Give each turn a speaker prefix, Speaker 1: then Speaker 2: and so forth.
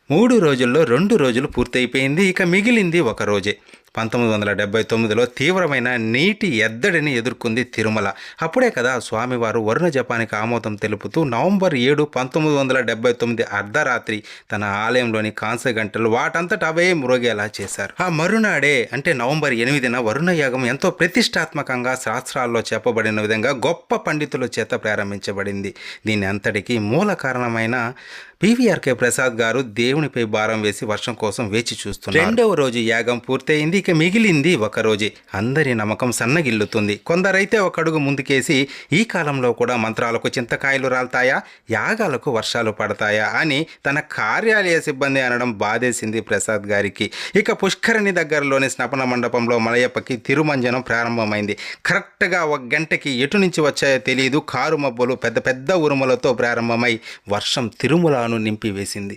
Speaker 1: 3 రోజుల్లో 2 రోజులు పూర్తయిపోయింది. ఇక మిగిలింది ఒక రోజే. 1979లో తీవ్రమైన నీటి ఎద్దడిని ఎదుర్కొంది తిరుమల. అప్పుడే కదా స్వామివారు వరుణ జపానికి ఆమోదం తెలుపుతూ నవంబర్ 7, 1979 అర్ధరాత్రి తన ఆలయంలోని కాంస్య గంటలు వాటంతట అవే మ్రోగేలా చేశారు. ఆ మరునాడే అంటే నవంబర్ 8న వరుణ యాగం ఎంతో ప్రతిష్టాత్మకంగా శాస్త్రాల్లో చెప్పబడిన విధంగా గొప్ప పండితుల చేత ప్రారంభించబడింది. దీని అంతటికి మూల కారణమైన పివిఆర్కే ప్రసాద్ గారు దేవునిపై భారం వేసి వర్షం కోసం వేచి చూస్తున్నారు. 2వ రోజు యాగం పూర్తయింది. ఇక మిగిలింది ఒక రోజే. అందరి నమ్మకం సన్నగిల్లుతుంది. కొందరైతే ఒక అడుగు ముందుకేసి ఈ కాలంలో కూడా మంత్రాలకు చింతకాయలు రాల్తాయా, యాగాలకు వర్షాలు పడతాయా అని తన కార్యాలయ సిబ్బంది అనడం బాధేసింది ప్రసాద్ గారికి. ఇక పుష్కరిణి దగ్గరలోని స్నపన మండపంలో మలయప్పకి తిరుమంజనం ప్రారంభమైంది. కరెక్ట్గా 1 గంటకి ఎటు నుంచి వచ్చాయో తెలియదు. కారు మబ్బులు పెద్ద పెద్ద ఉరుములతో ప్రారంభమై వర్షం తిరుమలను నింపివేసింది.